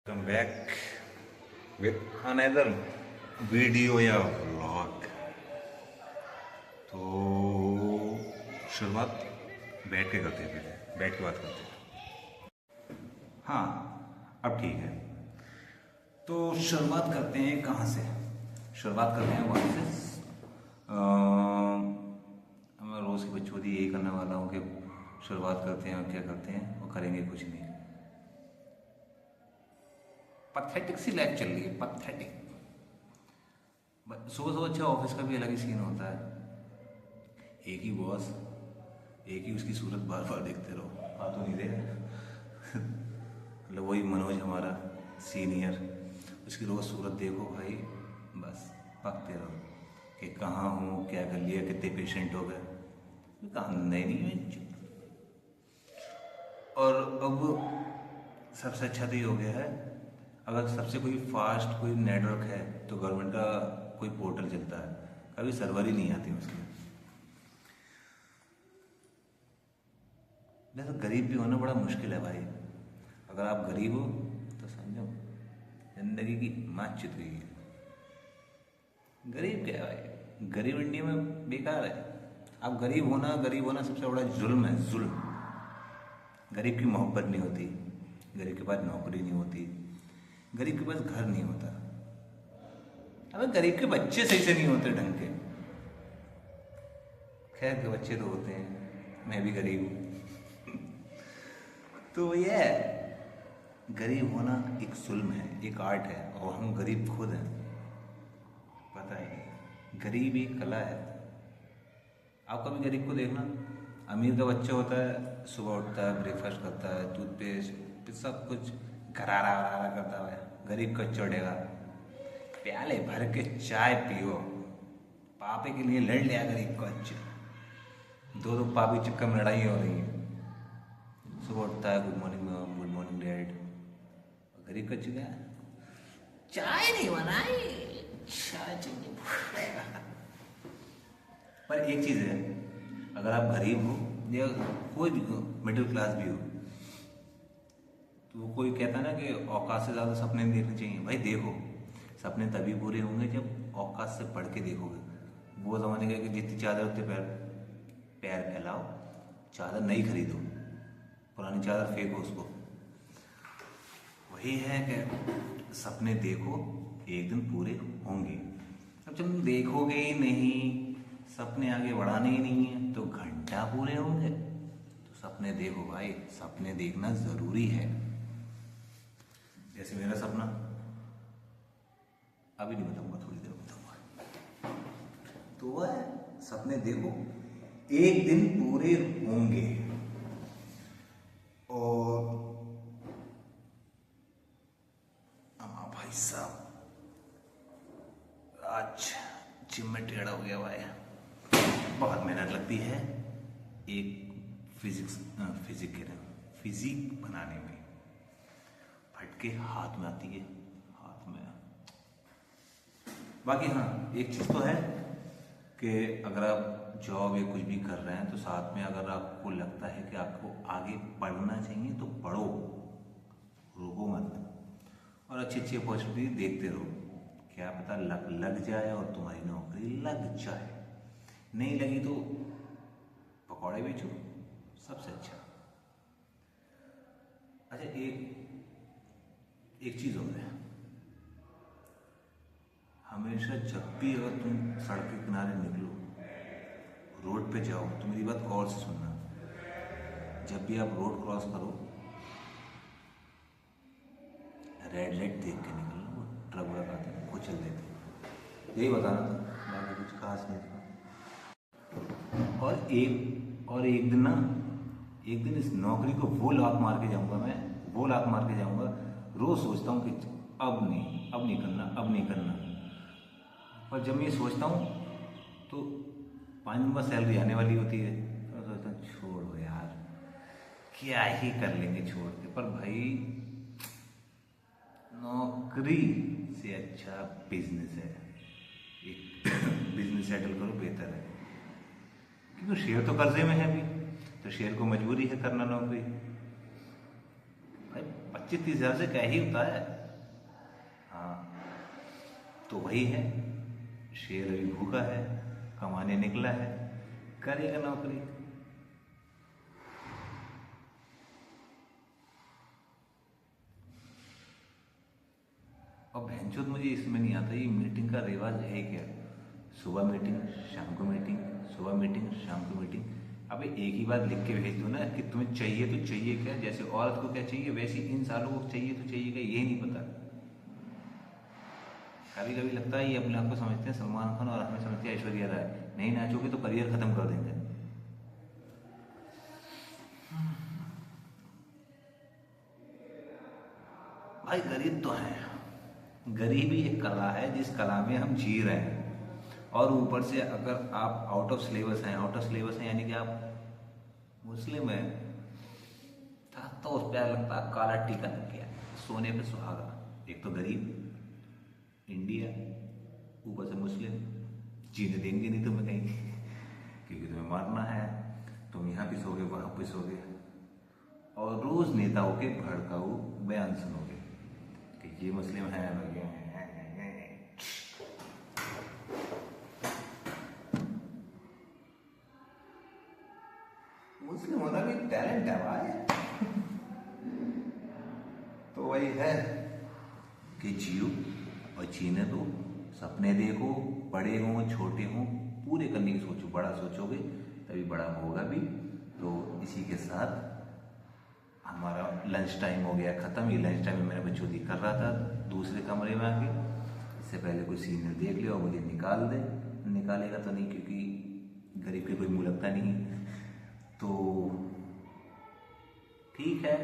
Come back with another video या vlog. तो शुरुआत बैठ के करते हैं, पहले बैठ के बात करते हैं। हाँ, अब ठीक है। तो शुरुआत करते हैं कहाँ से? शुरुआत करते हैं वहाँ से। मैं रोज़ की बच्चों यही करने वाला हूँ कि शुरुआत करते हैं और क्या करते हैं और करेंगे कुछ नहीं। पथेटिक सी लाइफ चल रही है, पथेटिक। सुबह सुबह अच्छा, ऑफिस का भी अलग ही सीन होता है। एक ही बॉस, एक ही उसकी सूरत बार बार देखते रहो। हाँ तो नहीं देख मतलब वही मनोज हमारा सीनियर, उसकी रोज सूरत देखो भाई, बस पकते रहो कि कहाँ हूँ, क्या कर लिया, कितने पेशेंट हो गए, काम नहीं है। और अब सबसे अच्छा तो ये हो गया है, अगर सबसे कोई फास्ट कोई नेटवर्क है तो गवर्नमेंट का कोई पोर्टल चलता है, कभी सर्वर ही नहीं आती उसमें। वैसे गरीब भी होना बड़ा मुश्किल है भाई। अगर आप गरीब हो तो समझो जिंदगी की मात चित गई है। गरीब क्या है भाई, गरीब इंडिया में बेकार है। आप गरीब होना सबसे बड़ा जुल्म है, जुल्म। गरीब की मोहब्बत नहीं होती, गरीब के पास नौकरी नहीं होती, गरीब के पास घर नहीं होता। अबे गरीब के बच्चे सही से नहीं होते ढंग के। खैर के बच्चे तो होते हैं, मैं भी गरीब हूँ तो ये गरीब होना एक जुल्म है, एक आर्ट है, और हम गरीब खुद हैं, पता है। गरीब एक कला है। आप कभी गरीब को देखना, अमीर का बच्चा होता है, सुबह उठता है, ब्रेकफास्ट करता है, टूथपेस्ट सब कुछ घरारा वरारा करता है। गरीब का चढ़ेगा, प्याले भर के चाय पियो, पापे के लिए लड़ लिया गरीब को। अच्छा, दो दो पापी चक्कर में लड़ाई हो रही है। सुबह उठता है, good morning ma'am, good morning dad. गरीब का चुका चाय नहीं बनाई, चाय चाहिए पर एक चीज़ है, अगर आप गरीब हो या कोई भी हो, मिडिल क्लास भी हो, तो कोई कहता है ना कि औकात से ज़्यादा सपने नहीं देखने चाहिए। भाई देखो, सपने तभी पूरे होंगे जब औकात से पढ़ के देखोगे। वो ज़माने का कि जितनी चादर उतने पैर पैर फैलाओ, चादर नई खरीदो, पुरानी चादर फेंको उसको। वही है कि सपने देखो, एक दिन पूरे होंगे। अब जब तुम देखोगे ही नहीं, सपने आगे बढ़ाने ही नहीं है, तो घंटा पूरे होंगे। तो सपने देखो भाई, सपने देखना ज़रूरी है। जैसे मेरा सपना, अभी नहीं बताऊंगा, थोड़ी देर बताऊंगा। तो वह सपने देखो, एक दिन पूरे होंगे। और भाई साहब, आज जिम में टेढ़ा हो गया भाई। बहुत मेहनत लगती है एक फिजिक बनाने में। फटके हाथ में आती है, हाथ में। बाकी हाँ, एक चीज़ तो है कि अगर आप जॉब या कुछ भी कर रहे हैं, तो साथ में अगर आपको लगता है कि आपको आगे पढ़ना चाहिए तो पढ़ो, रुको मत, और अच्छी अच्छी अपॉर्चुनिटी देखते रहो। क्या पता लग जाए और तुम्हारी नौकरी लग जाए, नहीं लगी तो पकौड़े बेचो, सबसे अच्छा। अच्छा, एक चीज़ और है, हमेशा जब भी अगर तुम सड़क के किनारे निकलो, रोड पे जाओ, तो मेरी बात गौर से सुनना। जब भी आप रोड क्रॉस करो, रेड लाइट देख के निकलना। वो ट्रक व्रक आते हैं, वो चल देते हैं। यही बताना था, बाकी कुछ खास नहीं था। और एक दिन ना, एक दिन इस नौकरी को वो लात मार के जाऊंगा, मैं वो लात मार के जाऊंगा। रोज सोचता हूँ कि अब नहीं करना, अब नहीं करना। पर जब मैं ये सोचता हूँ तो 5 दिन बाद सैलरी आने वाली होती है, तो सोचता हूँ छोड़ो यार, क्या ही कर लेंगे छोड़ के। पर भाई नौकरी से अच्छा बिजनेस है, एक बिजनेस सेटल करो, बेहतर है। क्योंकि शेयर तो कर्जे में है अभी, तो शेयर को मजबूरी है करना नौकरी। भाई 25-30 हज़ार से क्या ही होता है। हाँ, तो वही है, शेर अभी भूखा है, कमाने निकला है, करेगा नौकरी। और भैंचोद मुझे इसमें नहीं आता, ये मीटिंग का रिवाज है क्या? सुबह मीटिंग, शाम को मीटिंग, सुबह मीटिंग, शाम को मीटिंग। अबे एक ही बात लिख के भेज दो ना कि तुम्हें चाहिए तो चाहिए क्या, जैसे औरत को क्या चाहिए वैसे इन सालों को चाहिए तो चाहिए क्या, ये नहीं पता। कभी कभी लगता है ये अपने आप को समझते हैं सलमान खान और हमें समझते हैं ऐश्वर्या राय, नहीं नाचोगे तो करियर खत्म कर देंगे। भाई गरीब तो है, गरीबी एक कला है जिस कला में हम जी रहे हैं। और ऊपर से अगर आप आउट ऑफ सिलेबस हैं, आउट ऑफ सिलेबस हैं यानी कि आप मुस्लिम हैं, तो उस पर लगता है काला टीका लग गया, सोने पे सुहागा। एक तो गरीब, इंडिया, ऊपर से मुस्लिम, जीने देंगे नहीं तुम्हें कहीं, क्योंकि तुम्हें मारना है। तुम यहाँ भी सोगे वहाँ भी सोगे, और रोज नेताओं के भड़काऊ बयान सुनोगे कि ये मुस्लिम है, मुस्लिम होना भी टैलेंट है भाई। तो वही है कि जियो और जीने दो, सपने देखो, बड़े हों छोटे हों पूरे करने की सोचो, बड़ा सोचोगे तभी बड़ा होगा भी। तो इसी के साथ हमारा लंच टाइम हो गया ख़त्म। ये लंच टाइम में मैंने बच्चों कर रहा था दूसरे कमरे में आके, इससे पहले कोई सीनियर देख लिया और मुझे निकाल दे। निकालेगा तो नहीं, क्योंकि गरीब के कोई मुँह लगता नहीं। तो ठीक है।